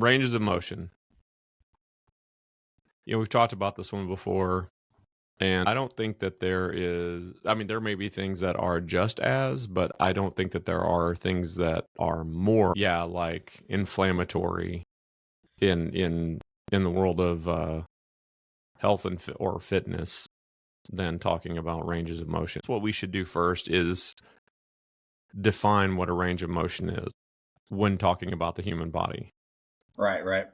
ranges of motion. We've talked about this one before, and I don't think that there is, I mean, there may be things that are just as, but I don't think that there are things that are more, like inflammatory in the world of health or fitness than talking about ranges of motion. So what we should do first is define what a range of motion is when talking about the human body. Right.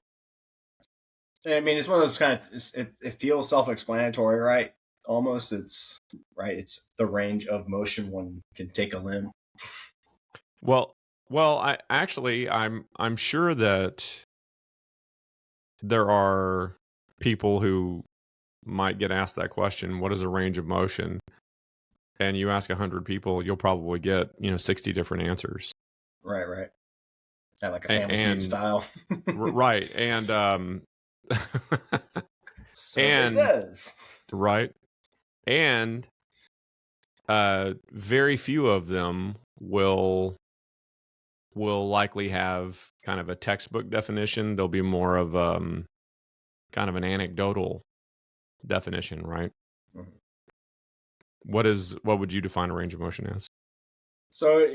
I mean, it's one of those kind of, it feels self-explanatory, right? Almost, it's the range of motion one can take a limb. Well, I'm sure that there are people who might get asked that question, what is a range of motion? And you ask 100 people, you'll probably get, 60 different answers. Right. Yeah, like a Family Feud style. Right. And Survey says. Right. And very few of them will likely have kind of a textbook definition. There'll be more of kind of an anecdotal definition, right? Mm-hmm. What would you define a range of motion as? So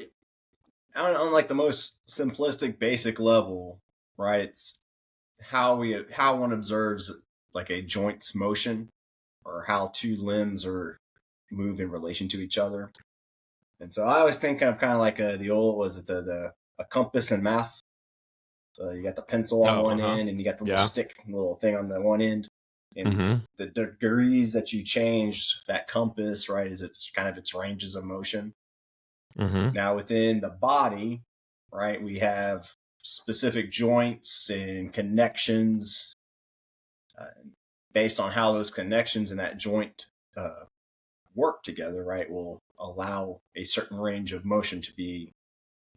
on like the most simplistic basic level, right? It's how one observes like a joint's motion, or how two limbs move in relation to each other. And so I always think of kind of like the old, was it a compass in math? So you got the pencil on one end, and you got the little thing on the one end. And the degrees that you change that compass, right, is its ranges of motion. Now within the body, right, we have specific joints and connections based on how those connections in that joint work together, right, will allow a certain range of motion to be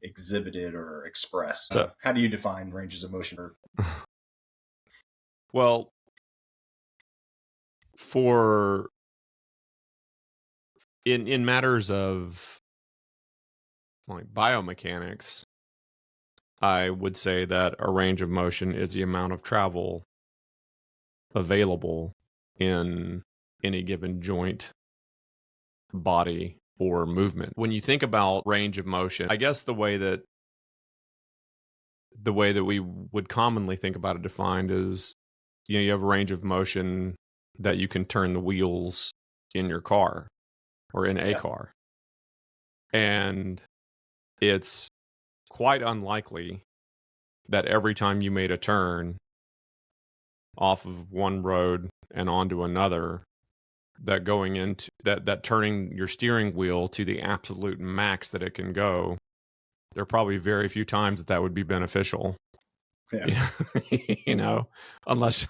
exhibited or expressed. So how do you define ranges of motion? Well, for in matters of like biomechanics, I would say that a range of motion is the amount of travel available in any given joint, body, or movement. When you think about range of motion, I guess the way that we would commonly think about it defined is, you have a range of motion that you can turn the wheels in your car or in a car. And it's quite unlikely that every time you made a turn off of one road and onto another, that going into that turning your steering wheel to the absolute max that it can go, there are probably very few times that would be beneficial. Yeah. Unless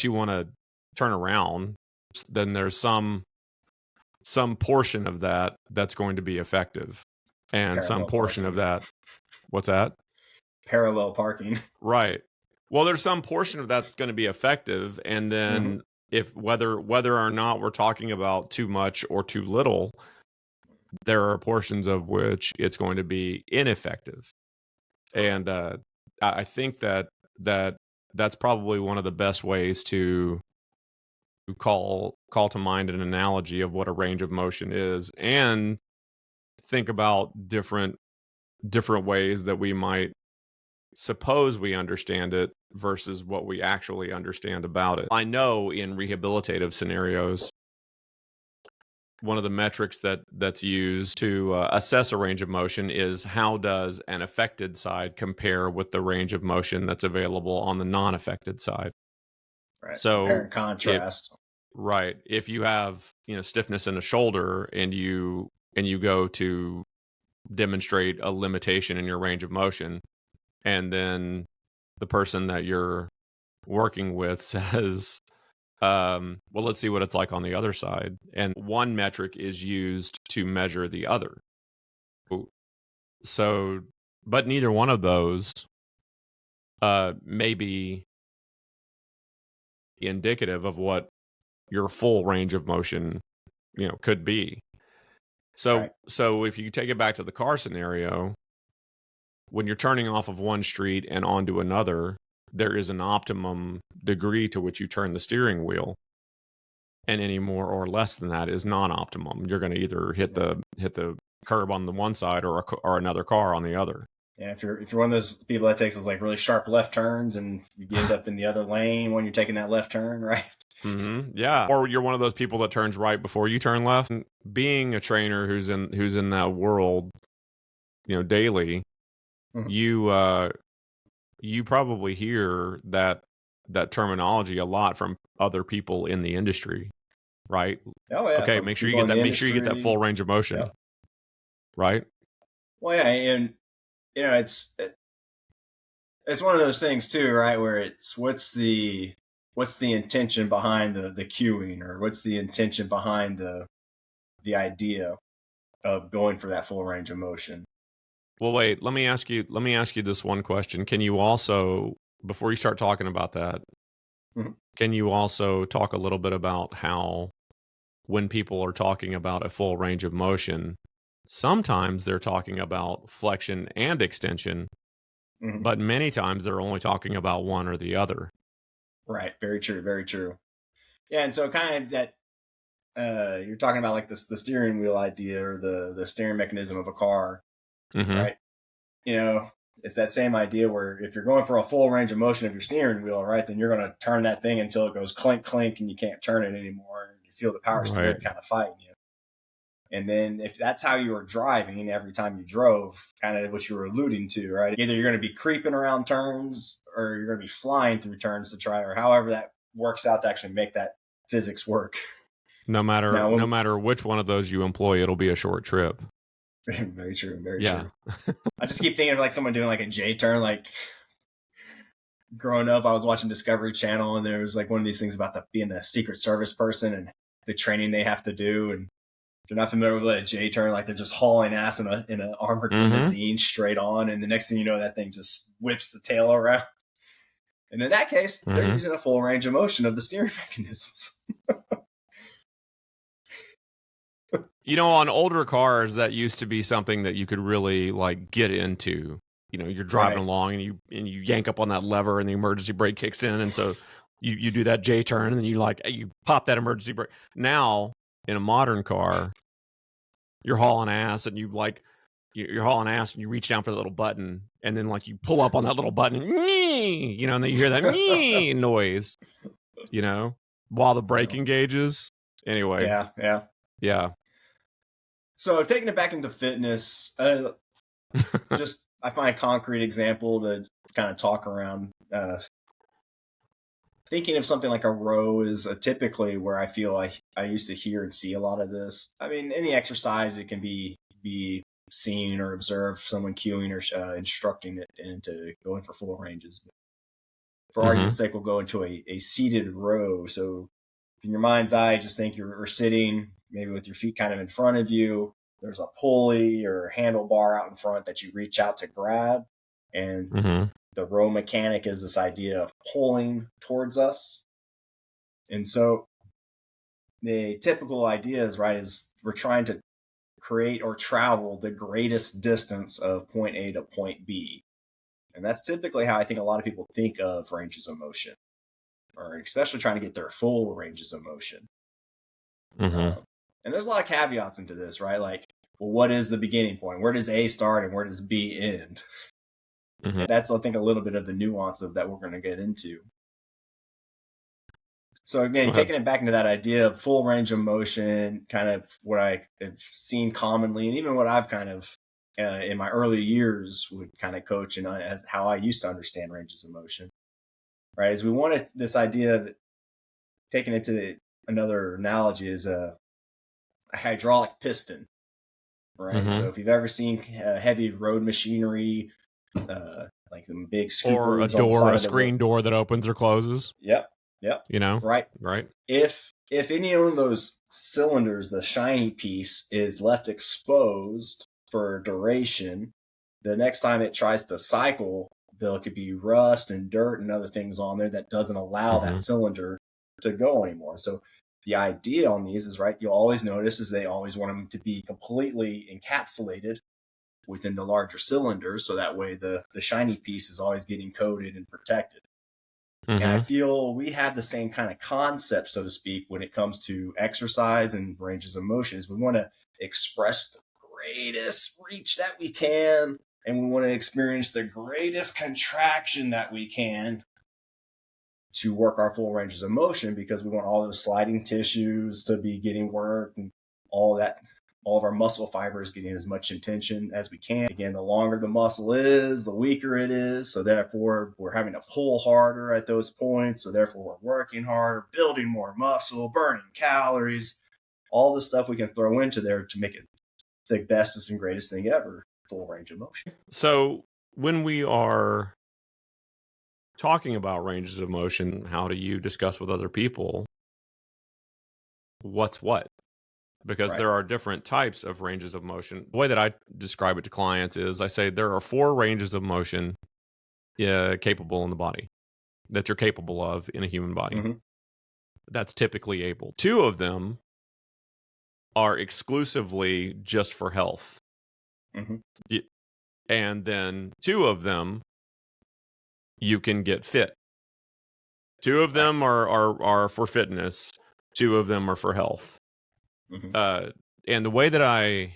you want to turn around, then there's some portion of that that's going to be effective, and Parallel some portion parking. of that. What's that? Parallel parking. Right. Well, there's some portion of that's going to be effective, and then if whether or not we're talking about too much or too little, there are portions of which it's going to be ineffective. And I think that's probably one of the best ways to call to mind an analogy of what a range of motion is, and think about different ways that we might suppose we understand it versus what we actually understand about it. I know in rehabilitative scenarios, one of the metrics that's used to assess a range of motion is how does an affected side compare with the range of motion that's available on the non-affected side. Right. So compare and contrast. Right. If you have, stiffness in a shoulder and you go to demonstrate a limitation in your range of motion, and then the person that you're working with says, well, let's see what it's like on the other side. And one metric is used to measure the other. So, but neither one of those may be indicative of what your full range of motion, could be. So, Right. So if you take it back to the car scenario, when you're turning off of one street and onto another, there is an optimum degree to which you turn the steering wheel, and any more or less than that is non-optimum. You're going to either hit the curb on the one side or another car on the other. Yeah, if you're one of those people that takes those like really sharp left turns and you end up in the other lane when you're taking that left turn, right? Mm-hmm. Yeah, or you're one of those people that turns right before you turn left. And being a trainer who's in that world, daily, Mm-hmm. you probably hear that terminology a lot from other people in the industry, right? Oh yeah, Okay, from make sure you people get in that. the Make sure you get that industry. full range of motion, Yep. right? Well, yeah, and it's one of those things too, right? Where it's what's the intention behind the cueing, or what's the intention behind the idea of going for that full range of motion. Well, wait. Let me ask you this one question. Can you also, before you start talking about that, Mm-hmm. can you also talk a little bit about how, when people are talking about a full range of motion, sometimes they're talking about flexion and extension, Mm-hmm. but many times they're only talking about one or the other. Right. Very true. Very true. Yeah, and so kind of that you're talking about like the steering wheel idea, or the steering mechanism of a car, Mm-hmm. right? It's that same idea where if you're going for a full range of motion of your steering wheel, right, then you're going to turn that thing until it goes clink, clink, and you can't turn it anymore. And you feel the power steering Right. kind of fighting you. And then if that's how you were driving every time you drove, kind of what you were alluding to, right? Either you're going to be creeping around turns, or you're going to be flying through turns to try, or however that works out to actually make that physics work. No Now, matter which one of those you employ, it'll be a short trip. very true. Very Yeah. true. I just keep thinking of like someone doing like a J turn. Like growing up, I was watching Discovery Channel, and there was like one of these things about being a Secret Service person and the training they have to do. And if you're not familiar with a J turn, like they're just hauling ass in an armored limousine straight on, and the next thing you know, that thing just whips the tail around. And in that case, they're using a full range of motion of the steering mechanisms. On older cars, that used to be something that you could really like get into. You're driving along and you yank up on that lever and the emergency brake kicks in, and so you do that J turn, and then you pop that emergency brake. Now in a modern car, you're hauling ass, and you're hauling ass, and you reach down for the little button, and then like you pull up on that little button, and then you hear that noise, while the brake engages. Anyway, yeah. So taking it back into fitness, just I find a concrete example to kind of talk around. Thinking of something like a row is typically where I feel like I used to hear and see a lot of this. I mean, any exercise, it can be seen or observed someone cueing or instructing it into going for full ranges. But for argument's sake, we'll go into a seated row. So in your mind's eye, just think you're sitting, maybe with your feet kind of in front of you. There's a pulley or handlebar out in front that you reach out to grab. And the row mechanic is this idea of pulling towards us. And so the typical idea is we're trying to create or travel the greatest distance of point A to point B. And that's typically how I think a lot of people think of ranges of motion, or especially trying to get their full ranges of motion. And there's a lot of caveats into this, right? Like, well, what is the beginning point? Where does A start and where does B end? That's, I think, a little bit of the nuance of that we're going to get into. So again, taking it back into that idea of full range of motion, kind of what I have seen commonly, and even what I've kind of in my early years would kind of coach, and as how I used to understand ranges of motion, right? Is we wanted this idea of taking it to another analogy is a hydraulic piston, right? So if you've ever seen heavy road machinery, like some big scoopers or a screen door that opens or closes. Yep. Right. If any one of those cylinders, the shiny piece, is left exposed for duration, the next time it tries to cycle, there could be rust and dirt and other things on there that doesn't allow that cylinder to go anymore. So the idea on these is, right, you'll always notice is they always want them to be completely encapsulated within the larger cylinders, so that way the shiny piece is always getting coated and protected. And I feel we have the same kind of concept, so to speak, when it comes to exercise and ranges of motions. We want to express the greatest reach that we can, and we want to experience the greatest contraction that we can to work our full ranges of motion, because we want all those sliding tissues to be getting worked and all that, all of our muscle fibers getting as much intention as we can. Again, the longer the muscle is, the weaker it is. So therefore, we're having to pull harder at those points. So therefore, we're working harder, building more muscle, burning calories, all the stuff we can throw into there to make it the bestest and greatest thing ever, full range of motion. So when we are talking about ranges of motion, how do you discuss with other people what's what? Because there are different types of ranges of motion. The way that I describe it to clients is I say there are 4 ranges of motion capable in the body that you're capable of in a human body. That's typically able. 2 of them are exclusively just for health. And then 2 of them you can get fit. 2 of them are for fitness. 2 of them are for health. And the way that I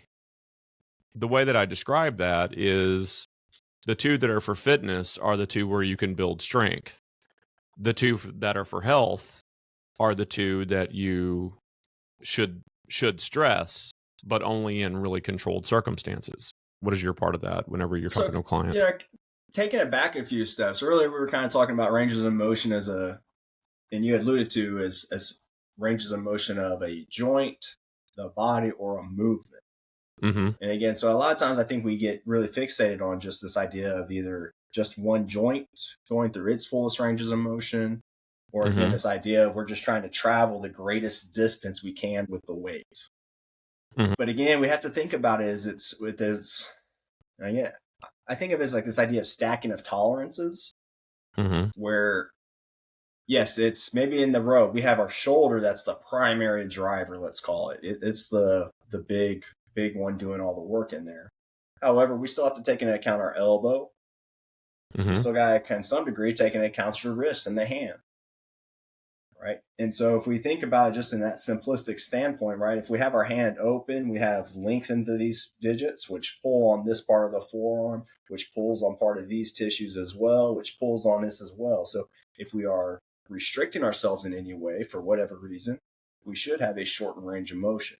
describe that is the 2 that are for fitness are the 2 where you can build strength. The 2 that are for health are the 2 that you should stress, but only in really controlled circumstances. What is your part of that whenever you're talking to a client? Taking it back a few steps. Earlier, we were kind of talking about ranges of motion and you had alluded to as ranges of motion of a joint, the body, or a movement. And again, so a lot of times I think we get really fixated on just this idea of either just one joint going through its fullest ranges of motion, or again, this idea of we're just trying to travel the greatest distance we can with the weight. But again, we have to think about it again, I think of it as like this idea of stacking of tolerances, where yes, it's maybe in the row we have our shoulder that's the primary driver, let's call it. It's the big one doing all the work in there. However, we still have to take into account our elbow. We still got to, in some degree, take into account your wrist and the hand. Right. And so if we think about it just in that simplistic standpoint, right, if we have our hand open, we have length into these digits, which pull on this part of the forearm, which pulls on part of these tissues as well, which pulls on this as well. So if we are restricting ourselves in any way for whatever reason, we should have a shortened range of motion.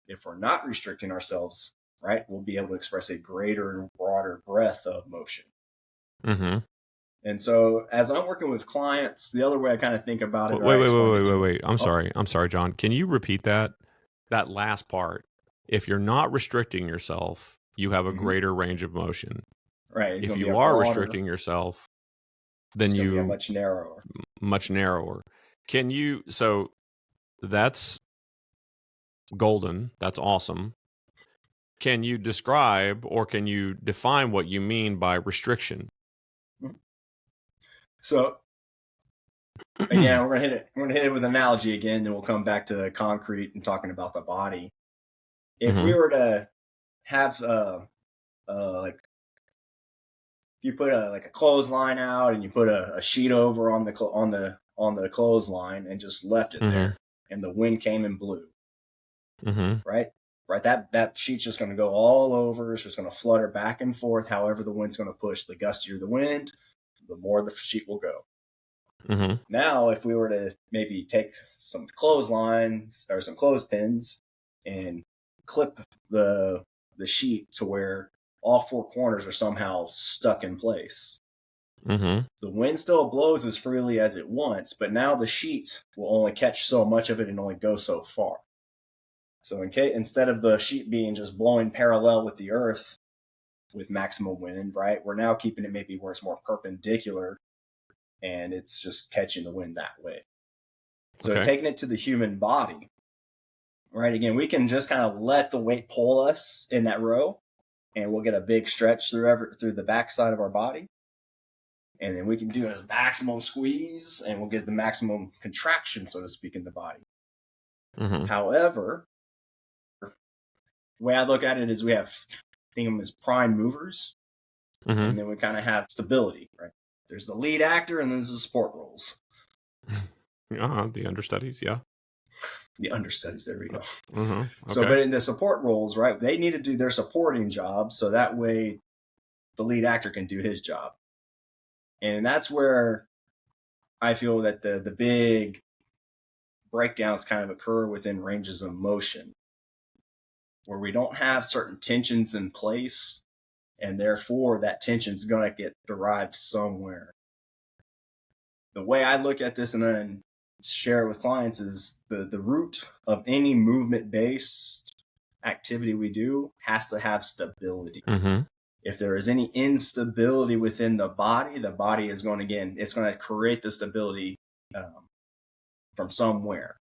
If we're not restricting ourselves, right, we'll be able to express a greater and broader breadth of motion. And so as I'm working with clients, the other way I kind of think about it. Wait. I'm sorry, John. Can you repeat that last part? If you're not restricting yourself, you have a greater range of motion. Right. If you are restricting yourself, then you are much narrower. Much narrower. Can you? So that's golden. That's awesome. Can you describe or can you define what you mean by restriction? So again, we're gonna hit it with an analogy again, then we'll come back to concrete and talking about the body. If we were to have like if you put a clothesline out and you put a sheet over on the clothesline and just left it there, and the wind came and blew, right, that sheet's just going to go all over. It's just going to flutter back and forth however the wind's going to push. The gustier the wind, the more the sheet will go. Now, if we were to maybe take some clotheslines or some clothespins and clip the sheet to where all 4 corners are somehow stuck in place. The wind still blows as freely as it wants, but now the sheet will only catch so much of it and only go so far. So instead of the sheet being just blowing parallel with the earth with maximum wind, right, we're now keeping it maybe where it's more perpendicular and it's just catching the wind that way. So taking it to the human body, right, again, we can just kind of let the weight pull us in that row, and we'll get a big stretch through the backside of our body. And then we can do a maximum squeeze, and we'll get the maximum contraction, so to speak, in the body. However, the way I look at it is we have think of them as prime movers, and then we kind of have stability, right? There's the lead actor, and then there's the support roles. The understudies, yeah. The understudies, there we go. Okay. So, but in the support roles, right, they need to do their supporting job, so that way the lead actor can do his job. And that's where I feel that the big breakdowns kind of occur within ranges of motion, where we don't have certain tensions in place, and therefore that tension is going to get derived somewhere. The way I look at this and then share it with clients is the root of any movement-based activity we do has to have stability. If there is any instability within the body is going to, again, it's going to create the stability from somewhere.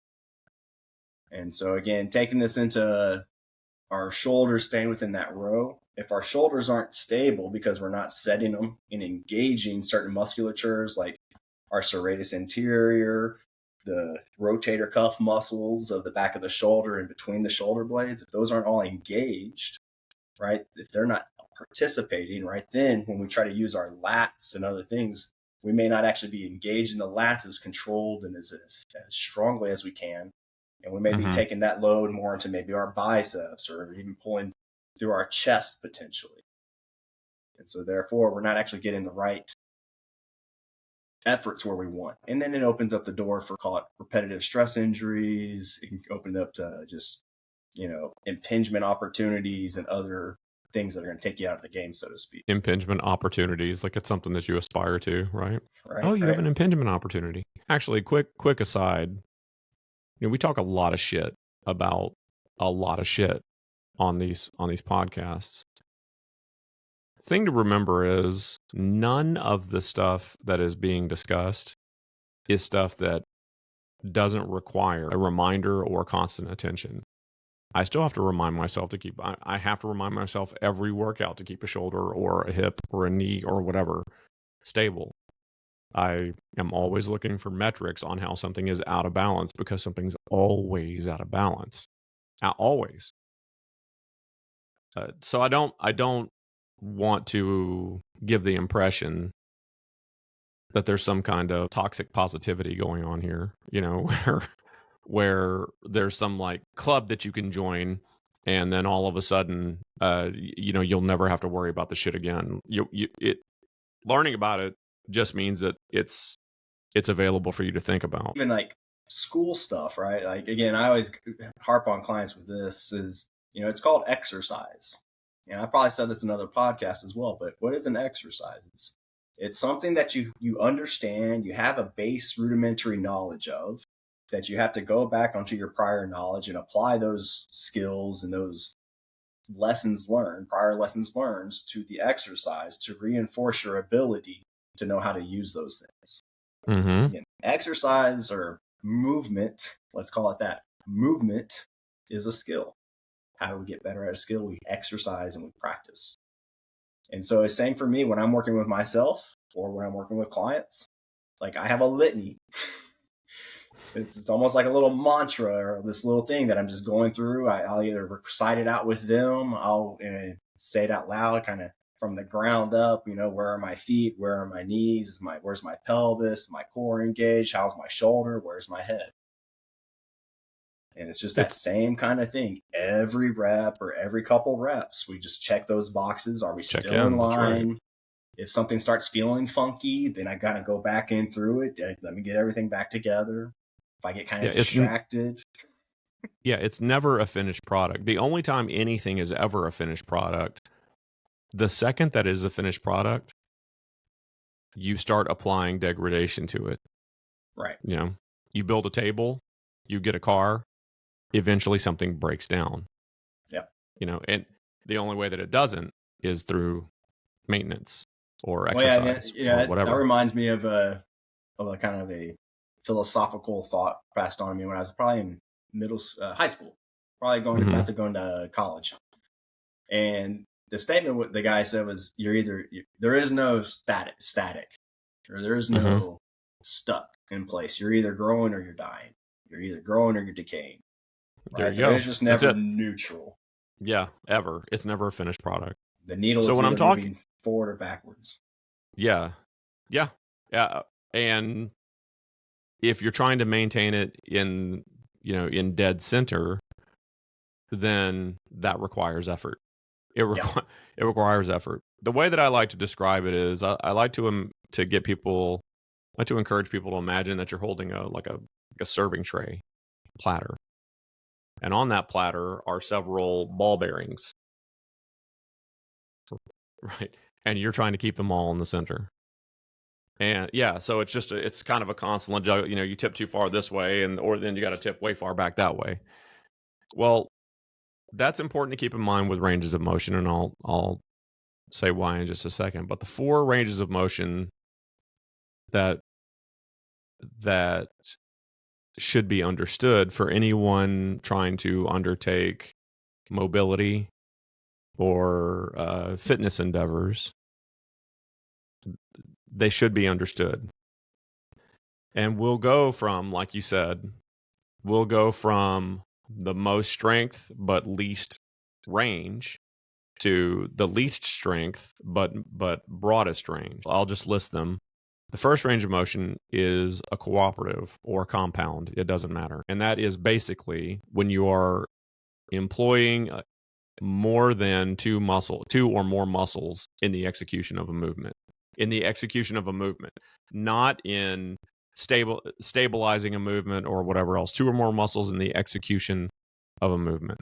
And so again, taking this into our shoulders staying within that row, if our shoulders aren't stable because we're not setting them and engaging certain musculatures like our serratus anterior, the rotator cuff muscles of the back of the shoulder and between the shoulder blades, if those aren't all engaged, right, if they're not participating, right, then when we try to use our lats and other things, we may not actually be engaged in the lats as controlled and as strongly as we can. And we may be taking that load more into maybe our biceps or even pulling through our chest potentially. And so therefore, we're not actually getting the right efforts where we want. And then it opens up the door for, call it, repetitive stress injuries. It can open up to just, impingement opportunities and other things that are going to take you out of the game, so to speak. Impingement opportunities, like it's something that you aspire to, right? Right. You have an impingement opportunity. Actually, quick aside, we talk a lot of shit about a lot of shit on these podcasts. Thing to remember is none of the stuff that is being discussed is stuff that doesn't require a reminder or constant attention. I still have to remind myself I have to remind myself every workout to keep a shoulder or a hip or a knee or whatever stable. I am always looking for metrics on how something is out of balance because something's always out of balance. Always. So I don't want to give the impression that there's some kind of toxic positivity going on here, where there's some like club that you can join and then all of a sudden, you'll never have to worry about the shit again. Learning about it just means that it's available for you to think about. Even like school stuff, right? Like, again, I always harp on clients with this is, it's called exercise. And I probably said this in another podcast as well, but what is an exercise? It's something that you understand, you have a base rudimentary knowledge of, that you have to go back onto your prior knowledge and apply those skills and those prior lessons learned to the exercise to reinforce your ability to know how to use those things. Again, exercise or movement, let's call it that. Movement is a skill. How do we get better at a skill? We exercise and we practice. And so it's same for me when I'm working with myself or when I'm working with clients. Like, I have a litany. It's almost like a little mantra or this little thing that I'm just going through. I'll either recite it out with them. I'll say it out loud, kind of from the ground up. Where are my feet? Where are my knees? Where's my pelvis? My core engaged? How's my shoulder? Where's my head? And it's just that same kind of thing. Every rep or every couple reps, we just check those boxes. Are we still in line? Right. If something starts feeling funky, then I got to go back in through it. Let me get everything back together. If I get kind of distracted. It's never a finished product. The only time anything is ever a finished product, the second that is a finished product, you start applying degradation to it. Right. You build a table, you get a car, eventually something breaks down. Yeah. And the only way that it doesn't is through maintenance or exercise or whatever. That reminds me of a kind of a philosophical thought passed on to me when I was probably in high school, probably about to go into college. And the statement what the guy said was, there is no static, or there is no stuck in place. You're either growing or you're dying. You're either growing or you're decaying. Right? There is just never neutral. Yeah, ever. It's never a finished product. The needle So is when I'm either talking, moving forward or backwards. yeah, yeah, yeah, and if you're trying to maintain it in, in dead center, then that requires effort. It Yeah. it requires effort. The way that I like to describe it is, I like to get people, I like to encourage people to imagine that you're holding a serving tray platter, and on that platter are several ball bearings, right? And you're trying to keep them all in the center. And yeah, so it's kind of a constant juggle. You tip too far this way, or then you got to tip way far back that way. Well, that's important to keep in mind with ranges of motion, and I'll say why in just a second. But the four ranges of motion that that should be understood for anyone trying to undertake mobility or fitness endeavors, they should be understood. And we'll go from, like you said, we'll go from the most strength but least range to the least strength but broadest range. I'll just list them. The first range of motion is a cooperative or a compound. It doesn't matter. And that is basically when you are employing more than two or more muscles in the execution of a movement. In the execution of a movement, not in stabilizing a movement or whatever else. Two or more muscles in the execution of a movement.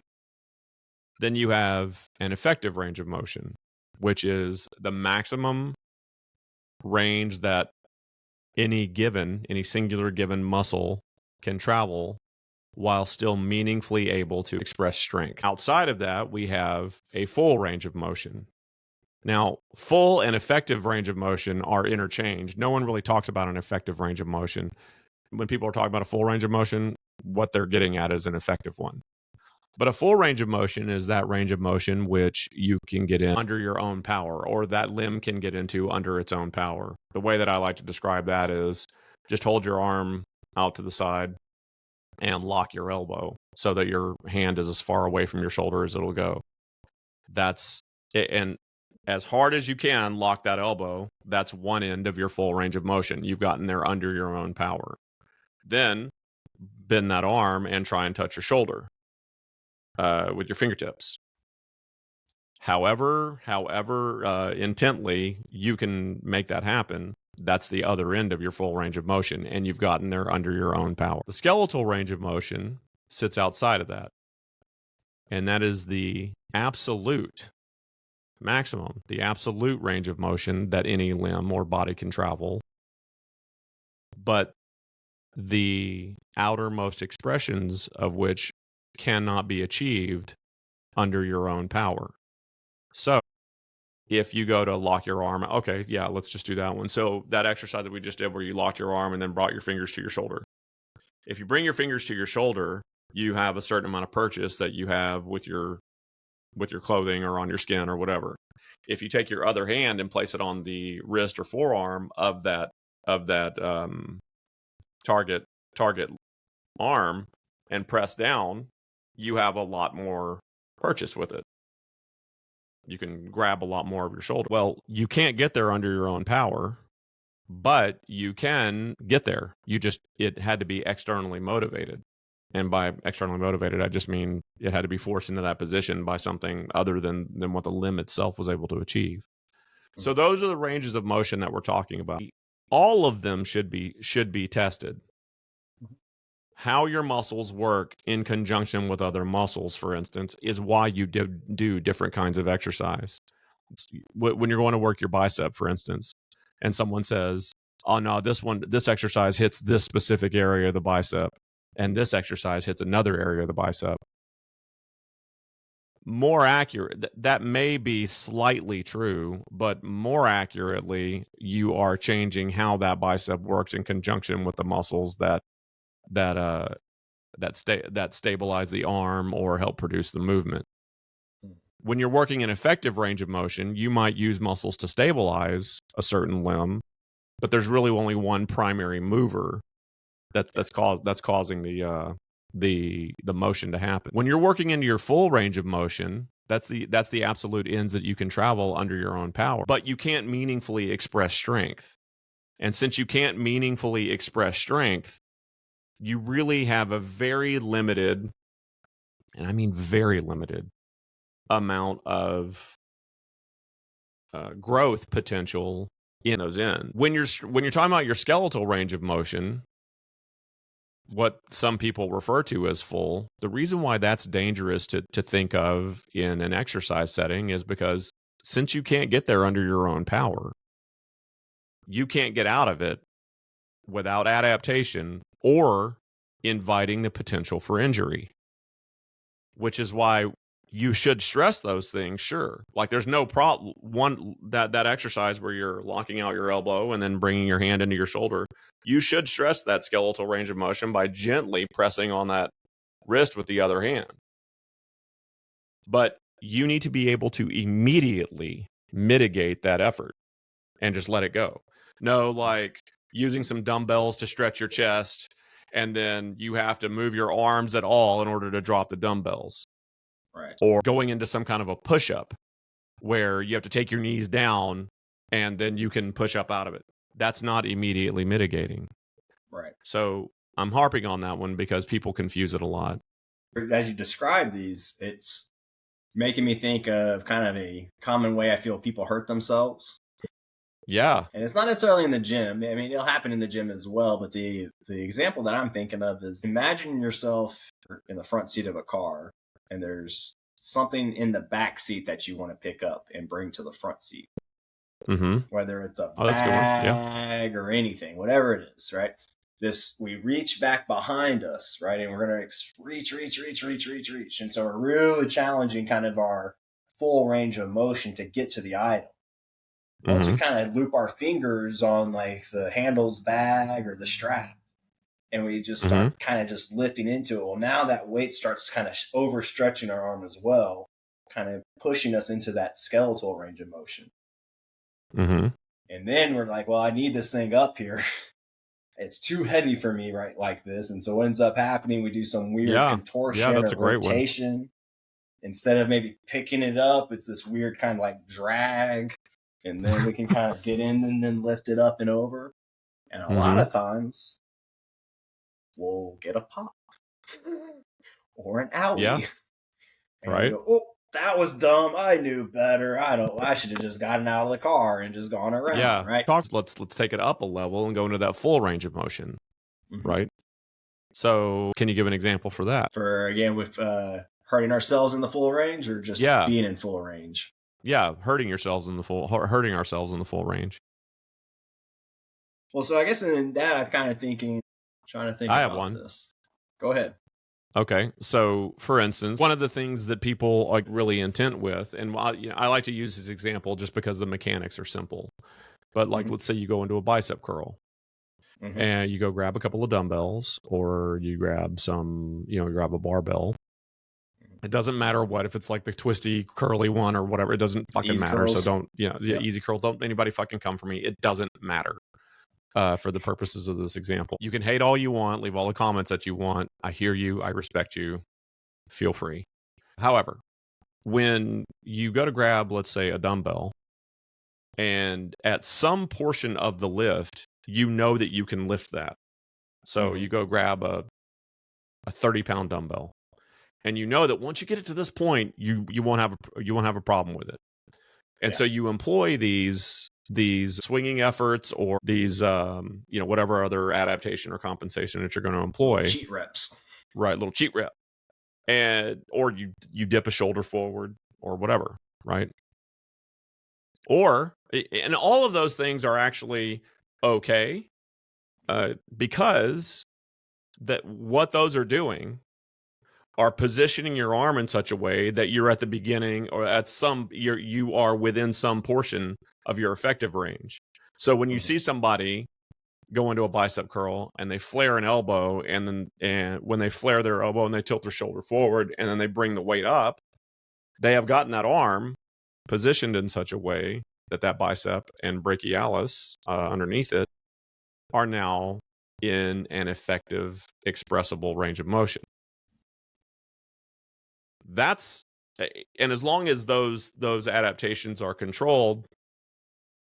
Then you have an effective range of motion, which is the maximum range that any singular given muscle can travel while still meaningfully able to express strength. Outside of that, we have a full range of motion. Now, full and effective range of motion are interchanged. No one really talks about an effective range of motion. When people are talking about a full range of motion, what they're getting at is an effective one. But a full range of motion is that range of motion which you can get in under your own power, or that limb can get into under its own power. The way that I like to describe that is just hold your arm out to the side and lock your elbow so that your hand is as far away from your shoulder as it'll go. That's it. And as hard as you can lock that elbow, that's one end of your full range of motion. You've gotten there under your own power. Then bend that arm and try and touch your shoulder with your fingertips. However intently you can make that happen, that's the other end of your full range of motion, and you've gotten there under your own power. The skeletal range of motion sits outside of that, and that is the absolute maximum, the absolute range of motion that any limb or body can travel. But the outermost expressions of which cannot be achieved under your own power. So if you go to lock your arm, okay, yeah, let's just do that one. So that exercise that we just did where you locked your arm and then brought your fingers to your shoulder. If you bring your fingers to your shoulder, you have a certain amount of purchase that you have with your clothing or on your skin or whatever. If you take your other hand and place it on the wrist or forearm of that target arm and press down, you have a lot more purchase with it. You can grab a lot more of your shoulder. Well, you can't get there under your own power, but you can get there. It had to be externally motivated. And by externally motivated, I just mean it had to be forced into that position by something other than what the limb itself was able to achieve. So those are the ranges of motion that we're talking about. All of them should be tested. How your muscles work in conjunction with other muscles, for instance, is why you do different kinds of exercise. When you're going to work your bicep, for instance, and someone says, "Oh no, this exercise hits this specific area of the bicep, and this exercise hits another area of the bicep." More accurate, that may be slightly true, but more accurately, you are changing how that bicep works in conjunction with the muscles that stabilize the arm or help produce the movement. When you're working an effective range of motion, you might use muscles to stabilize a certain limb, but there's really only one primary mover that's causing the the motion to happen. When you're working into your full range of motion, that's the absolute ends that you can travel under your own power. But you can't meaningfully express strength. And since you can't meaningfully express strength, you really have a very limited, and I mean very limited, amount of growth potential in those ends. When you're talking about your skeletal range of motion, what some people refer to as full, the reason why that's dangerous to think of in an exercise setting is because since you can't get there under your own power, you can't get out of it without adaptation or inviting the potential for injury, which is why you should stress those things. Sure. Like there's no problem. That exercise where you're locking out your elbow and then bringing your hand into your shoulder, you should stress that skeletal range of motion by gently pressing on that wrist with the other hand. But you need to be able to immediately mitigate that effort and just let it go. No, like using some dumbbells to stretch your chest, and then you have to move your arms at all in order to drop the dumbbells. Right. Or going into some kind of a push-up where you have to take your knees down and then you can push up out of it. That's not immediately mitigating. Right. So I'm harping on that one because people confuse it a lot. As you describe these, it's making me think of kind of a common way I feel people hurt themselves. Yeah. And it's not necessarily in the gym. I mean, it'll happen in the gym as well. But the example that I'm thinking of is imagine yourself in the front seat of a car and there's something in the back seat that you want to pick up and bring to the front seat. Mm-hmm. Whether it's a bag or anything, whatever it is, right? We reach back behind us, right? And we're going to reach. And so we're really challenging kind of our full range of motion to get to the item. Once we kind of loop our fingers on like the handles bag or the strap, and we just start kind of just lifting into it. Well, now that weight starts kind of overstretching our arm as well, kind of pushing us into that skeletal range of motion. Mm-hmm. And then we're like, well, I need this thing up here. It's too heavy for me right like this. And so what ends up happening, we do some weird contortion or rotation. Instead of maybe picking it up, it's this weird kind of like drag. And then we can kind of get in and then lift it up and over. And a lot of times we'll get a pop or an owie. Yeah. And right. Go, oh, that was dumb. I knew better. I should have just gotten out of the car and just gone around. Yeah. Right. Let's take it up a level and go into that full range of motion. Right. So can you give an example for that? For again, with hurting ourselves in the full range or just being in full range? Yeah. Hurting ourselves in the full range. Well, so I guess in that I'm kind of trying to think about this. Go ahead. Okay. So for instance, one of the things that people are really intent with, and I like to use this example just because the mechanics are simple, but like, let's say you go into a bicep curl and you go grab a couple of dumbbells or you grab you grab a barbell. It doesn't matter what, if it's like the twisty curly one or whatever, it doesn't fucking easy matter. Curls. So don't, easy curl. Don't anybody fucking come for me. It doesn't matter. For the purposes of this example, you can hate all you want, leave all the comments that you want. I hear you. I respect you. Feel free. However, when you go to grab, let's say, a dumbbell, and at some portion of the lift, you know that you can lift that. So you go grab a 30-pound dumbbell, and you know that once you get it to this point, you won't have a problem with it. And so you employ these swinging efforts or these, whatever other adaptation or compensation that you're going to employ. Cheat reps. Right. Little cheat rep. Or you dip a shoulder forward or whatever. Right. And all of those things are actually okay. Because that what those are doing are positioning your arm in such a way that you're at the beginning or you are within some portion of your effective range. So when you see somebody go into a bicep curl and they flare an elbow and when they flare their elbow and they tilt their shoulder forward and then they bring the weight up, they have gotten that arm positioned in such a way that bicep and brachialis underneath it are now in an effective expressible range of motion. That's and as long as those adaptations are controlled,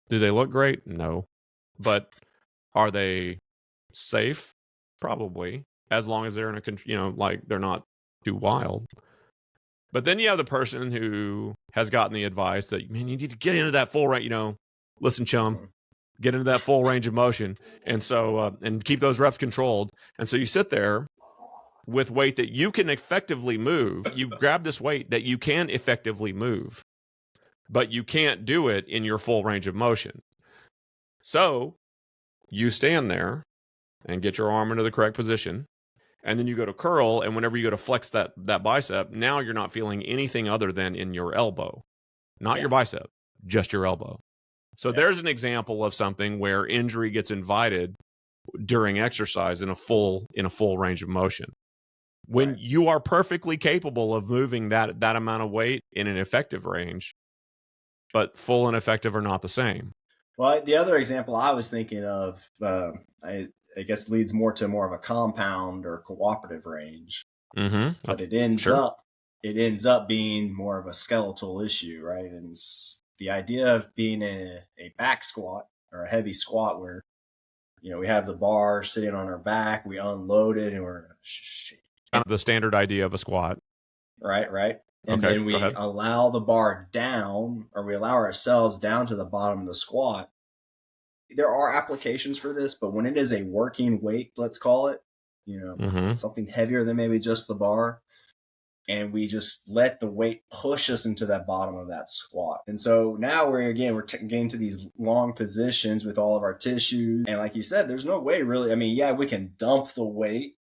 do they look great? No. But are they safe? Probably, as long as they're in a like they're not too wild. But then you have the person who has gotten the advice that, man, you need to get into that full range, listen, chum, get into that full range of motion. And so, and keep those reps controlled. And so you sit there with weight that you can effectively move. You grab this weight that you can effectively move, but you can't do it in your full range of motion. So you stand there and get your arm into the correct position. And then you go to curl, and whenever you go to flex that bicep, now you're not feeling anything other than in your elbow. Not your bicep, just your elbow. So there's an example of something where injury gets invited during exercise in a full range of motion. When you are perfectly capable of moving that amount of weight in an effective range, but full and effective are not the same. Well, the other example I was thinking of, I guess leads more of a compound or cooperative range. But it ends up being more of a skeletal issue, right? And it's the idea of being a back squat or a heavy squat where, we have the bar sitting on our back, we unload it, and we're kind of the standard idea of a squat. Right. And then we allow the bar down, or we allow ourselves down to the bottom of the squat. There are applications for this, but when it is a working weight, let's call it, something heavier than maybe just the bar, and we just let the weight push us into that bottom of that squat. And so now we're getting to these long positions with all of our tissues. And like you said, there's no way really. I mean, we can dump the weight,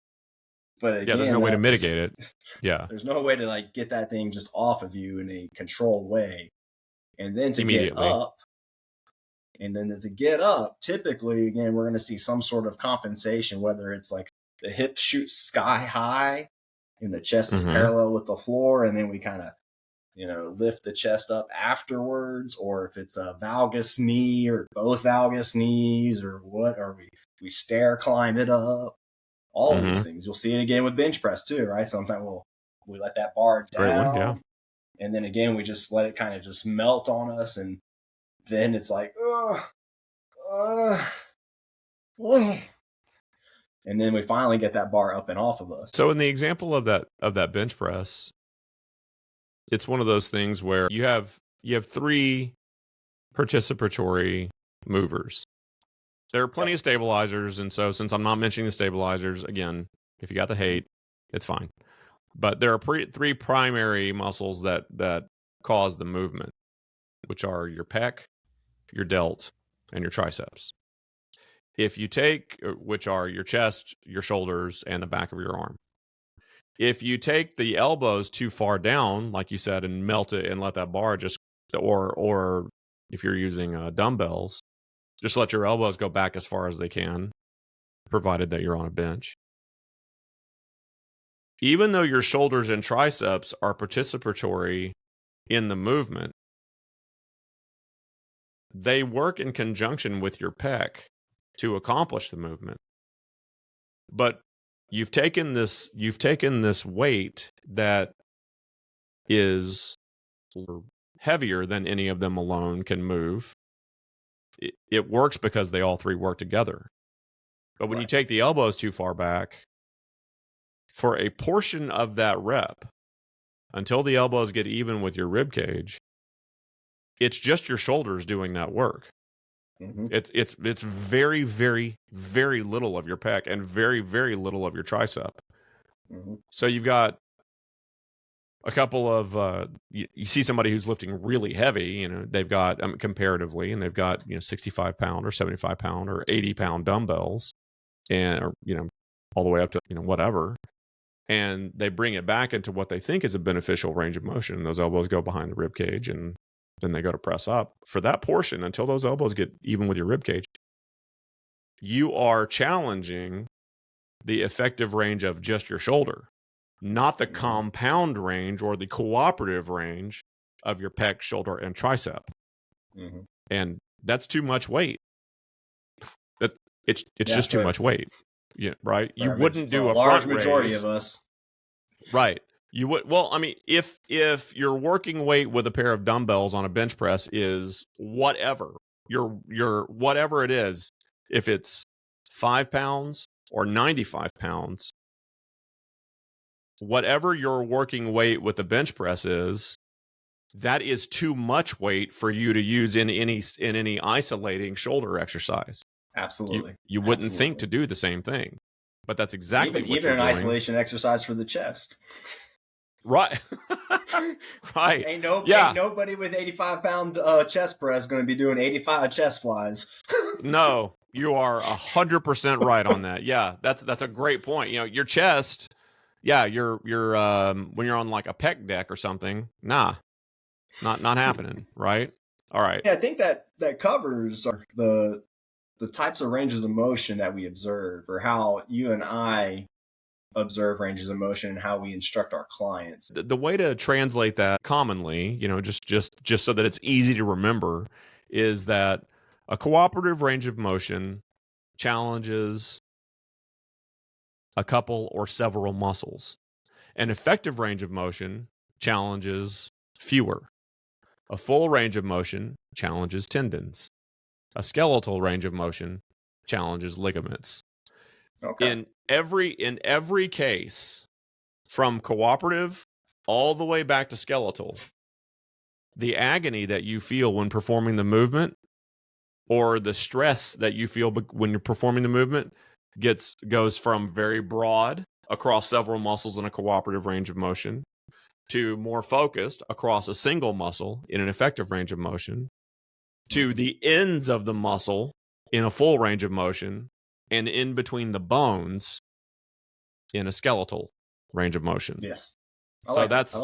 but again, there's no way to mitigate it. Yeah. There's no way to like get that thing just off of you in a controlled way. And then to get up, typically, again, we're going to see some sort of compensation, whether it's like the hip shoots sky high and the chest is parallel with the floor, and then we kind of, lift the chest up afterwards, or if it's a valgus knee or both valgus knees or we stair climb it up. All these things. You'll see it again with bench press too, right? Sometimes we let that bar down, and then again we just let it kind of just melt on us, and then it's like, and then we finally get that bar up and off of us. So in the example of that bench press, it's one of those things where you have 3 participatory movers. There are plenty of stabilizers, and so since I'm not mentioning the stabilizers, again, if you got the hate, it's fine. But there are 3 primary muscles that cause the movement, which are your pec, your delt, and your triceps. If you take, which are your chest, your shoulders, and the back of your arm. If you take the elbows too far down, like you said, and melt it and let that bar just, or if you're using dumbbells, just let your elbows go back as far as they can, provided that you're on a bench. Even though your shoulders and triceps are participatory in the movement, they work in conjunction with your pec to accomplish the movement. But you've taken this weight that is heavier than any of them alone can move. It works because they all 3 work together. But when you take the elbows too far back, for a portion of that rep, until the elbows get even with your rib cage, it's just your shoulders doing that work. It's very, very, very little of your pec and very, very little of your tricep. So you've got a couple of you see somebody who's lifting really heavy, they've got comparatively, and they've got 65 pound or 75 pound or 80 pound dumbbells, and or all the way up to whatever, and they bring it back into what they think is a beneficial range of motion. Those elbows go behind the rib cage, and then they go to press up. For that portion, until those elbows get even with your rib cage, you are challenging the effective range of just your shoulder, not the compound range or the cooperative range of your pec, shoulder, and tricep. And that's too much weight. It's just too much weight. Yeah, right. You wouldn't do a large front majority raise. of us. Right. You would, well, I mean, if your working weight with a pair of dumbbells on a bench press is whatever, your whatever it is, if it's 5 pounds or 95 pounds, whatever your working weight with the bench press is, that is too much weight for you to use in any isolating shoulder exercise. Absolutely. You wouldn't think to do the same thing, but that's exactly what Even you're an doing. isolation exercise for the chest. Right. Right. Ain't nobody with 85-pound chest press going to be doing 85 chest flies. No, you are 100% right on that. Yeah, that's a great point. You know, your chest, yeah, you're when you're on like a pec deck or something, nah, not happening, right? All right. Yeah, I think that covers the types of ranges of motion that we observe, or how you and I observe ranges of motion and how we instruct our clients. The way to translate that commonly, you know, just so that it's easy to remember, is that a cooperative range of motion challenges a couple or several muscles. An effective range of motion challenges fewer. A full range of motion challenges tendons. A skeletal range of motion challenges ligaments. Okay. In every case, from cooperative all the way back to skeletal, the agony that you feel when performing the movement, or the stress that you feel when you're performing the movement, goes from very broad across several muscles in a cooperative range of motion to more focused across a single muscle in an effective range of motion, to the ends of the muscle in a full range of motion, and in between the bones in a skeletal range of motion. Yes. So that's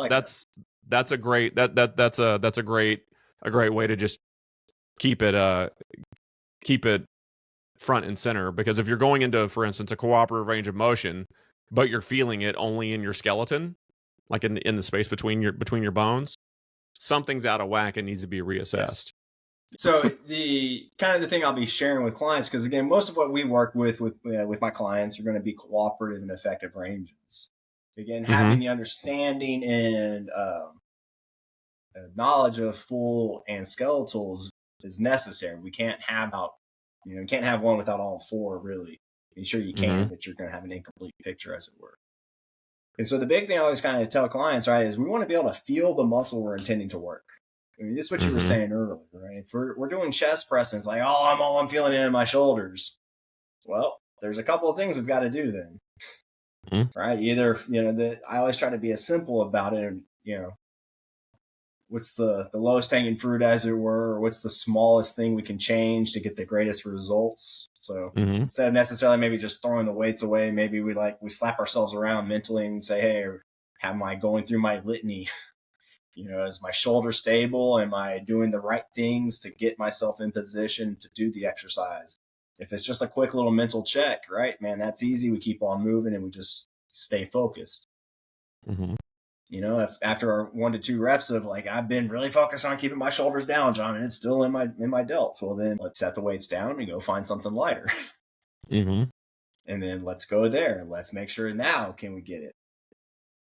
a great way to just keep it front and center, because if you're going into, for instance, a cooperative range of motion, but you're feeling it only in your skeleton, like in the space between your bones, something's out of whack and needs to be reassessed. Yes. So the kind of the thing I'll be sharing with clients, because again, most of what we work with my clients are going to be cooperative and effective ranges. Again, having the understanding and knowledge of full and skeletals is necessary. We can't have you can't have one without all four, really. And sure you can, but you're going to have an incomplete picture, as it were. And so the big thing I always kind of tell clients, right, is we want to be able to feel the muscle we're intending to work. I mean, this is what you were saying earlier, right? If we're doing chest press, and it's like, oh, I'm feeling it in my shoulders. Well, there's a couple of things we've got to do then, right? Either, I always try to be as simple about it, and, what's the lowest hanging fruit, as it were, or what's the smallest thing we can change to get the greatest results. So instead of necessarily maybe just throwing the weights away, maybe we slap ourselves around mentally and say, hey, am I going through my litany? Is my shoulder stable? Am I doing the right things to get myself in position to do the exercise? If it's just a quick little mental check, right, man, that's easy. We keep on moving and we just stay focused. If after our 1 to 2 reps of like, I've been really focused on keeping my shoulders down, John, and it's still in my delts, well, then let's set the weights down and go find something lighter. And then let's go there. Let's make sure now, can we get it?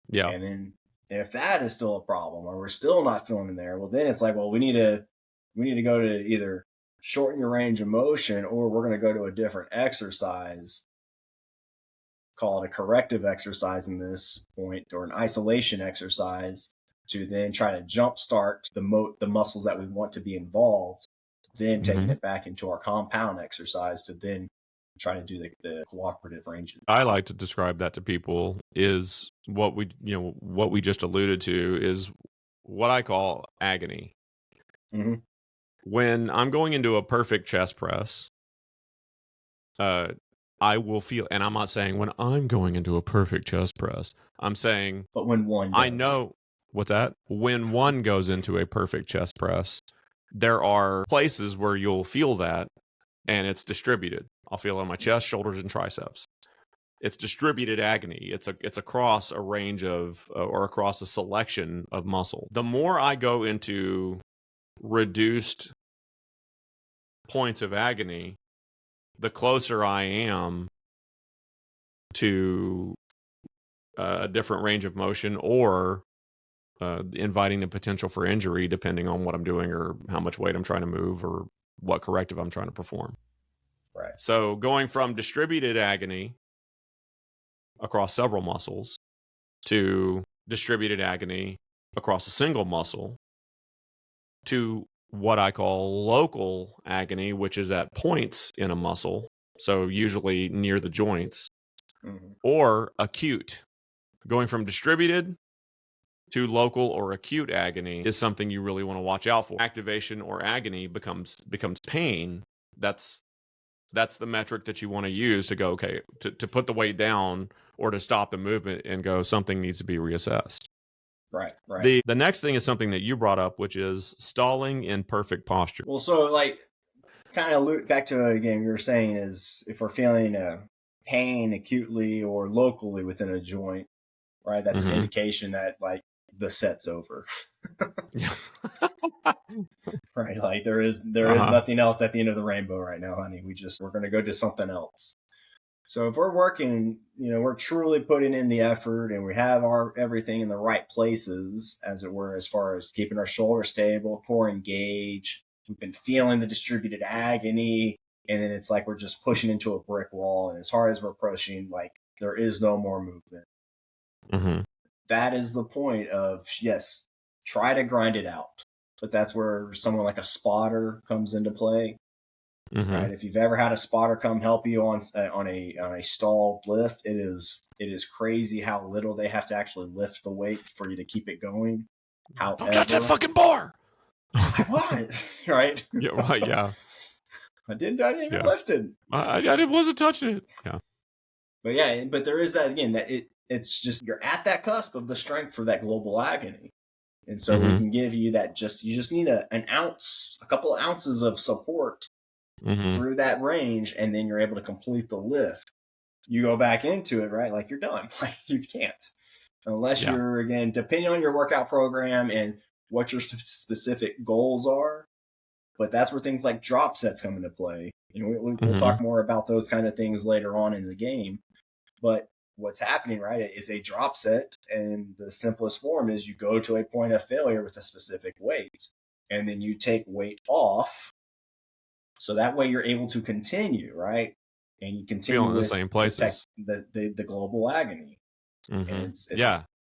Yeah. And then if that is still a problem, or we're still not feeling in there, well, then it's like, well, we need to go to either shorten your range of motion, or we're going to go to a different exercise, call it a corrective exercise in this point, or an isolation exercise, to then try to jumpstart the muscles that we want to be involved, then taking it back into our compound exercise to then try to do the cooperative ranges. I like to describe that to people is what we just alluded to is what I call agony. When I'm going into a perfect chest press, I will feel, and I'm not saying when I'm going into a perfect chest press, I'm saying, but when one does. I know what's that? When one goes into a perfect chest press, there are places where you'll feel that, and it's distributed. I'll feel it on my chest, shoulders, and triceps. It's distributed agony. It's across a range of, or across a selection of muscle. The more I go into reduced points of agony, the closer I am to a different range of motion, or inviting the potential for injury depending on what I'm doing or how much weight I'm trying to move or what corrective I'm trying to perform. Right. So going from distributed agony across several muscles to distributed agony across a single muscle to what I call local agony, which is at points in a muscle, so usually near the joints, or acute. Going from distributed to local or acute agony is something you really want to watch out for. Activation or agony becomes pain. That's the metric that you want to use to go, okay, to put the weight down or to stop the movement and go, something needs to be reassessed. Right. The next thing is something that you brought up, which is stalling in perfect posture. Well, so like, kind of loop back to again, you were saying is if we're feeling pain acutely or locally within a joint, right? That's an indication that like the set's over. Right. Like there is nothing else at the end of the rainbow right now, honey. We're going to go to something else. So if we're working, we're truly putting in the effort and we have our everything in the right places, as it were, as far as keeping our shoulder stable, core engaged. We've been feeling the distributed agony, and then it's like we're just pushing into a brick wall. And as hard as we're pushing, like there is no more movement. That is the point of, yes, try to grind it out. But that's where someone like a spotter comes into play. Right. If you've ever had a spotter come help you on a stalled lift, it is crazy how little they have to actually lift the weight for you to keep it going. However, don't touch that fucking bar. I want right. Yeah. Right. Yeah. I didn't even lift it. I wasn't touching it. Yeah. But there is that again, that it's just you're at that cusp of the strength for that global agony. And so we can give you that you just need a couple of ounces of support through that range, and then you're able to complete the lift. You go back into it, right? Like you're done. Like you can't. Unless you're, again, depending on your workout program and what your specific goals are. But that's where things like drop sets come into play. We'll talk more about those kind of things later on in the game. But what's happening, right, is a drop set. And the simplest form is you go to a point of failure with a specific weight. And then you take weight off. So that way you're able to continue, right? And you continue in the same places. The global agony. And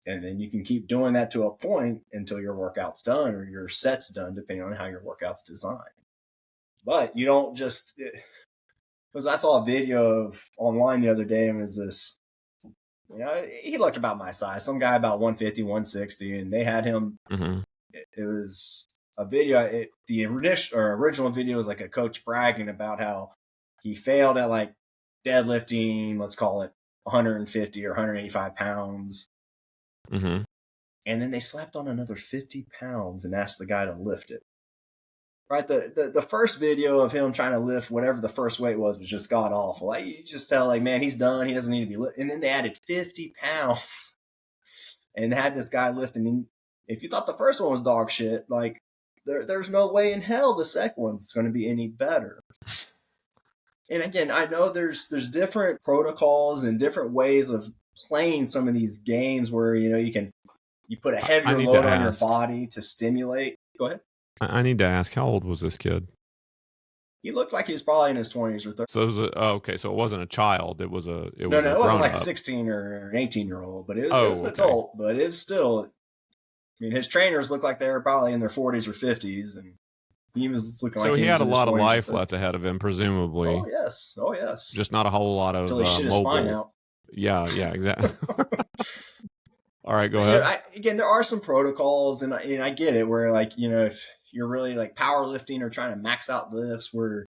and then you can keep doing that to a point until your workout's done or your set's done, depending on how your workout's designed. But you don't just, because I saw a video of online the other day, and it was this, he looked about my size, some guy about 150, 160, and they had him, it was a video. The original video was like a coach bragging about how he failed at like deadlifting, let's call it 150 or 185 pounds. And then they slapped on another 50 pounds and asked the guy to lift it. Right. The first video of him trying to lift whatever the first weight was just god awful. Like you just tell, like, man, he's done. He doesn't need to be lifted. And then they added 50 pounds and had this guy lifting. And if you thought the first one was dog shit, like there's no way in hell the second one's going to be any better. And again, I know there's different protocols and different ways of playing some of these games where, you put a heavier load on your body to stimulate. Go ahead. I need to ask, how old was this kid? He looked like he was probably in his 20s or 30s. So it was okay. So it wasn't a child. It wasn't like a 16 or an 18-year-old, but it was an adult. But it's still, his trainers looked like they were probably in their 40s or 50s, and he was looking like he had a lot of life left ahead of him, presumably. Oh yes. Just not a whole lot of until he shit his spine out. Yeah, exactly. All right, go ahead. Again, there are some protocols, and I get it, where like, if you're really like powerlifting or trying to max out lifts, where,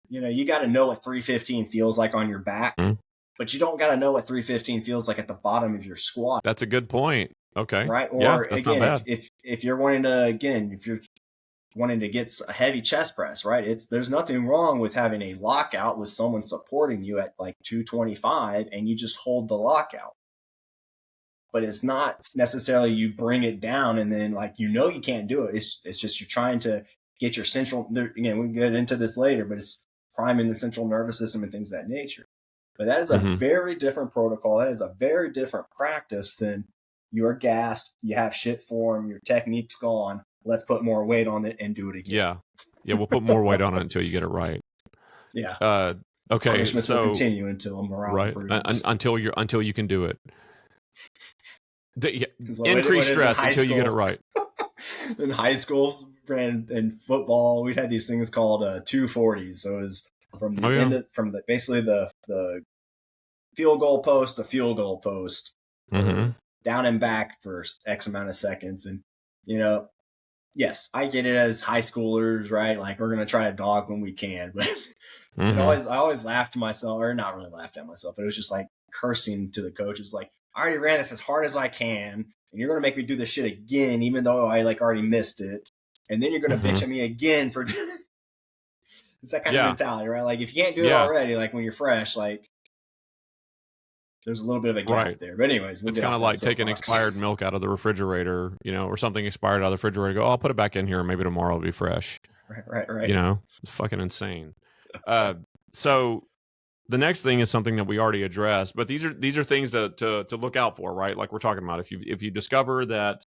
you got to know what 315 feels like on your back, but you don't got to know what 315 feels like at the bottom of your squat. That's a good point. Okay. Right. Or again, if you're wanting to, if you're wanting to get a heavy chest press, right? There's nothing wrong with having a lockout with someone supporting you at like 225 and you just hold the lockout. But it's not necessarily you bring it down and then like, you can't do it. It's just you're trying to get your central, again, we can get into this later, but it's priming the central nervous system and things of that nature. But that is a Mm-hmm. very different protocol. That is a very different practice than you're gassed, you have shit form, your technique's gone. Let's put more weight on it and do it again. Yeah. Yeah, we'll put more weight on it until you get it right. Yeah. Okay, Punishments will so continue until morale right improves. until you can do it. So Increase what is stress until you get it right. In high school and in football, we had these things called 240s. So it was from the end of, from the basically the field goal post to field goal post, down and back for X amount of seconds. And you know, yes, I get it as high schoolers, right? Like we're gonna try to dog when we can, but I always laughed to myself, or not really laughed at myself, but it was just like cursing to the coaches, like I already ran this as hard as I can, and you're gonna make me do this shit again, even though I like already missed it, and then you're gonna bitch at me again for. It's that kind of mentality, right? Like if you can't do it already, like when you're fresh, like there's a little bit of a gap there. But anyways, it's kind of like taking expired milk out of the refrigerator, you know, or something expired out of the refrigerator. Go, I'll put it back in here, and maybe tomorrow it'll be fresh. Right. You know, it's fucking insane. So the next thing is something that we already addressed, but these are things to look out for, right? Like we're talking about, if you discover that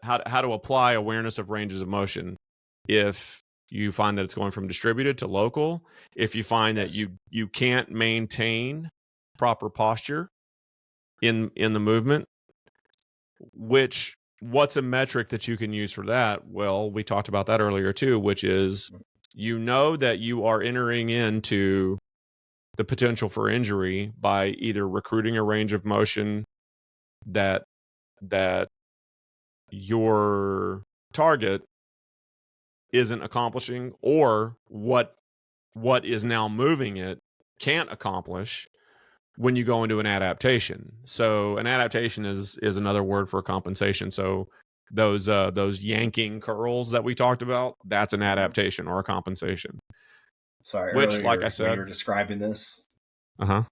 how to apply awareness of ranges of motion, if you find that it's going from distributed to local, if you find that you can't maintain proper posture in the movement, what's a metric that you can use for that? Well, we talked about that earlier too, which is you know that you are entering into the potential for injury by either recruiting a range of motion that your target isn't accomplishing, or what is now moving it can't accomplish when you go into an adaptation. So an adaptation is another word for compensation. So those yanking curls that we talked about, that's an adaptation or a compensation. Sorry, which, earlier, like I said, when you were describing this, it was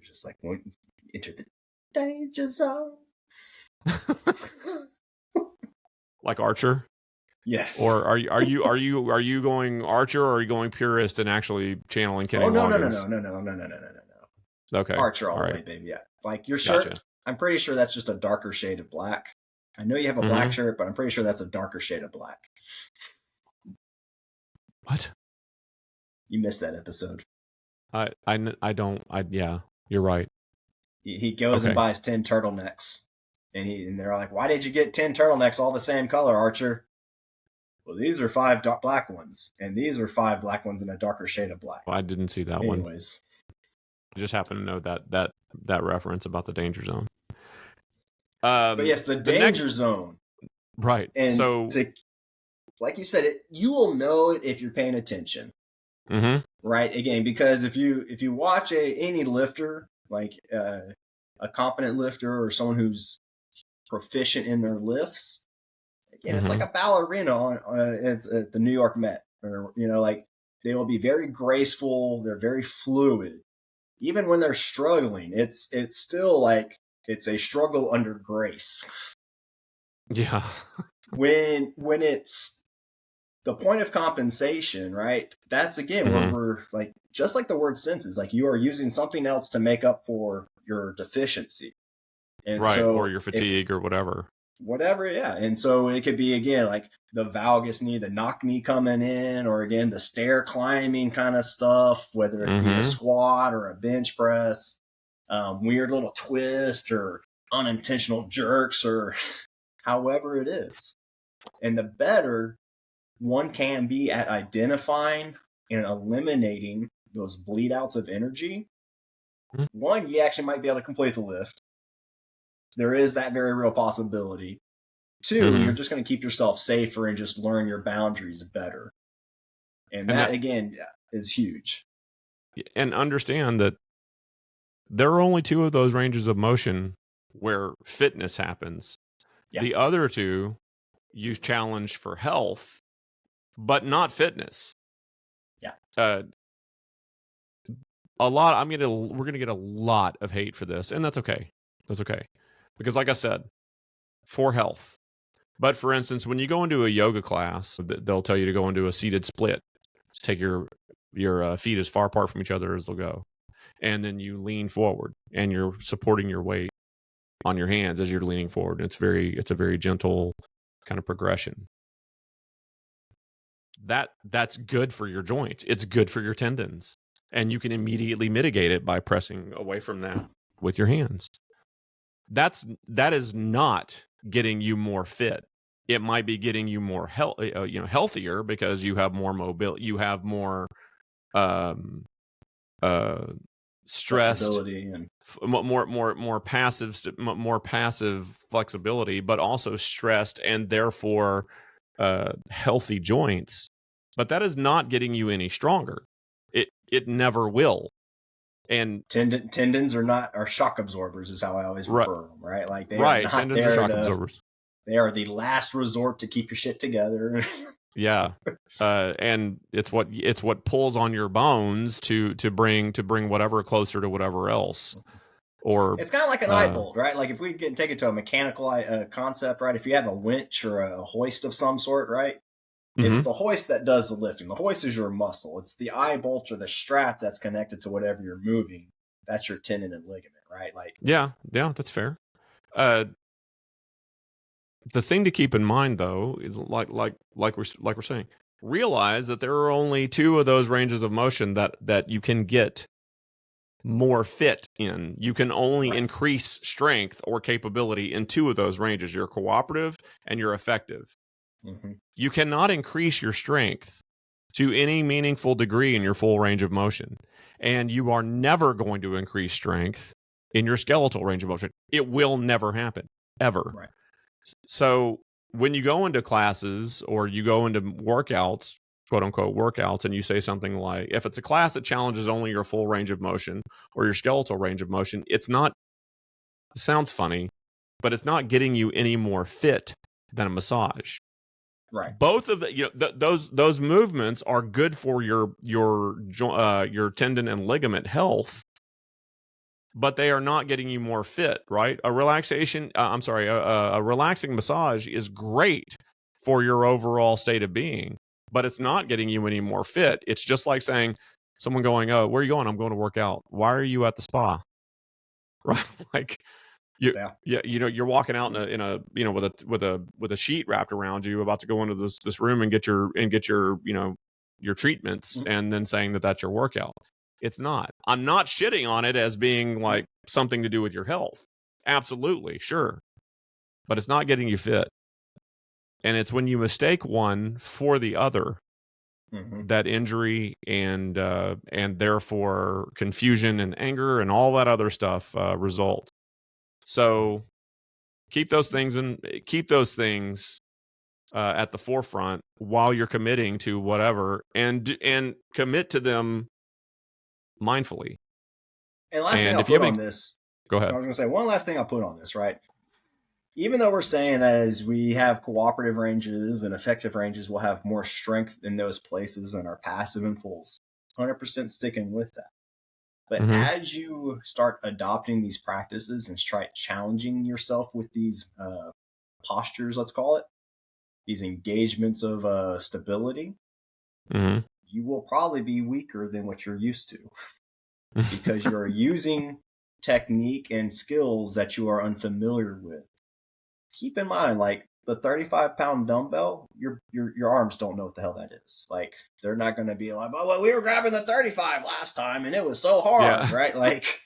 just like when you enter the danger zone. Like Archer. Yes. Or are you going Archer, or are you going purist and actually channeling Kenny Loggins? No. Okay. Archer all the way, baby. Yeah. Like your shirt, I'm pretty sure that's just a darker shade of black. I know you have a black shirt, but I'm pretty sure that's a darker shade of black. What? You missed that episode. Yeah, you're right. He goes and buys 10 turtlenecks. And they're like, why did you get 10 turtlenecks all the same color, Archer? Well, these are 5 black ones, and these are 5 black ones in a darker shade of black. Well, I didn't see that one. Anyways. I just happen to know that reference about the danger zone. But yes, the danger zone. Right. And so, like you said, you will know it if you're paying attention. Right. Again, because if you watch any lifter, like a competent lifter or someone who's proficient in their lifts, again, it's like a ballerina at the New York Met, or like they will be very graceful. They're very fluid. Even when they're struggling, it's still like it's a struggle under grace. Yeah. when it's the point of compensation, right? That's again where we're like, just like the word senses, like you are using something else to make up for your deficiency. And right. So or your fatigue or whatever. Yeah. And so it could be, again, like the valgus knee, the knock knee coming in, or again, the stair climbing kind of stuff, whether it's be a squat or a bench press, weird little twist or unintentional jerks or however it is. And the better one can be at identifying and eliminating those bleed outs of energy, one, you actually might be able to complete the lift. There is that very real possibility. 2, you're just going to keep yourself safer and just learn your boundaries better. And that again is huge. And understand that there are only 2 of those ranges of motion where fitness happens. Yeah. The other 2 you challenge for health, but not fitness. Yeah. We're gonna get a lot of hate for this, and that's okay. That's okay. Because like I said, for health. But for instance, when you go into a yoga class, they'll tell you to go into a seated split. Just take your feet as far apart from each other as they'll go. and then you lean forward, and you're supporting your weight on your hands as you're leaning forward. It's a very gentle kind of progression. That's good for your joints. It's good for your tendons, and you can immediately mitigate it by pressing away from that with your hands. That is not getting you more fit. It might be getting you more healthier, because you have more mobility, you have more stressed, flexibility, and more passive flexibility, but also stressed and therefore healthy joints. But that is not getting you any stronger. It never will. And tendons are shock absorbers, is how I always refer them, right? Like they are not tendons there are shock to, absorbers. They are the last resort to keep your shit together. Yeah. And it's what pulls on your bones to bring whatever closer to whatever else. Or it's kind of like an eye bolt, right? Like if we can take it to a mechanical concept, right? If you have a winch or a hoist of some sort, right? Mm-hmm. It's the hoist that does the lifting. The hoist is your muscle. It's the eye bolt or the strap that's connected to whatever you're moving. That's your tendon and ligament, right? Like yeah, that's fair. The thing to keep in mind, though, is like we're saying, realize that there are only two of those ranges of motion that you can get more fit in. You can only increase strength or capability in two of those ranges: your cooperative and your effective. Mm-hmm. You cannot increase your strength to any meaningful degree in your full range of motion, and you are never going to increase strength in your skeletal range of motion. It will never happen, ever. Right. So when you go into classes or you go into workouts, quote unquote workouts, and you say something like, if it's a class that challenges only your full range of motion or your skeletal range of motion, it sounds funny, but it's not getting you any more fit than a massage. Right. Both of those movements are good for your tendon and ligament health, but they are not getting you more fit, right? A relaxing massage is great for your overall state of being, but it's not getting you any more fit. It's just like saying, someone going, "Oh, where are you going?" "I'm going to work out." "Why are you at the spa?" Right? Like you're walking out in a with a sheet wrapped around you, about to go into this room and get your your treatments, mm-hmm. and then saying that that's your workout. It's not. I'm not shitting on it as being like something to do with your health. Absolutely, sure. But it's not getting you fit. And it's when you mistake one for the other, mm-hmm. that injury and therefore confusion and anger and all that other stuff result. So keep those things at the forefront while you're committing to whatever, and commit to them mindfully. And last thing I'll put on this. Go ahead. I was going to say one last thing I'll put on this, right? Even though we're saying that as we have cooperative ranges and effective ranges, we'll have more strength in those places than our passive and fulls. 100% sticking with that. But mm-hmm. as you start adopting these practices and start challenging yourself with these postures, let's call it, these engagements of stability, mm-hmm. you will probably be weaker than what you're used to. Because you're using technique and skills that you are unfamiliar with. Keep in mind, like the 35-pound dumbbell, your arms don't know what the hell that is. Like they're not going to be like, "Oh, well, we were grabbing the 35 last time and it was so hard," right? Like,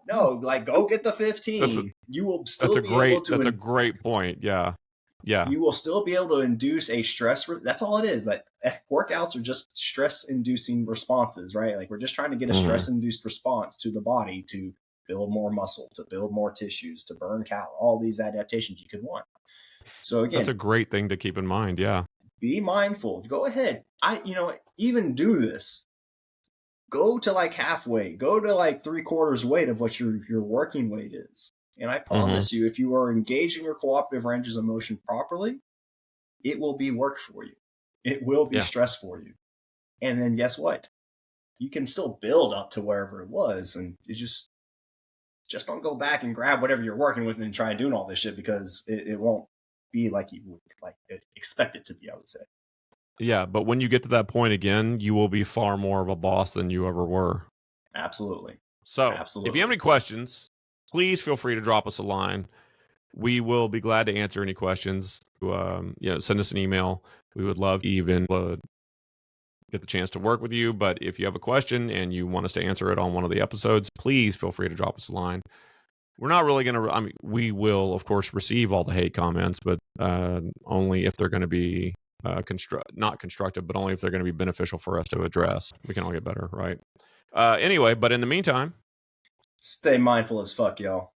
no, like go get the 15. You will still be able to. That's a great point. Yeah. Yeah. You will still be able to induce a stress. That's all it is. Like workouts are just stress-inducing responses, right? Like we're just trying to get a mm-hmm. stress-induced response to the body to build more muscle, to build more tissues, to burn calories, all these adaptations you could want. So again, that's a great thing to keep in mind. Yeah. Be mindful. Go ahead. Even do this. Go to like halfway. Go to like 3/4 weight of what your working weight is. And I promise mm-hmm. you, if you are engaging your cooperative ranges of motion properly, it will be work for you. It will be stress for you. And then guess what? You can still build up to wherever it was. And you just don't go back and grab whatever you're working with and try doing all this shit, because it won't be like you would expect it to be, I would say. Yeah, but when you get to that point again, you will be far more of a boss than you ever were. Absolutely. So Absolutely. if you have any questions, please feel free to drop us a line. We will be glad to answer any questions. Send us an email. We would love to even get the chance to work with you. But if you have a question and you want us to answer it on one of the episodes, please feel free to drop us a line. We're not really going to, I mean, we will, of course, receive all the hate comments, but only if they're going to be not constructive, but only if they're going to be beneficial for us to address. We can all get better, right? Anyway, but in the meantime, stay mindful as fuck, y'all.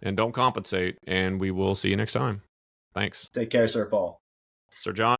And don't compensate. And we will see you next time. Thanks. Take care, Sir Paul. Sir John.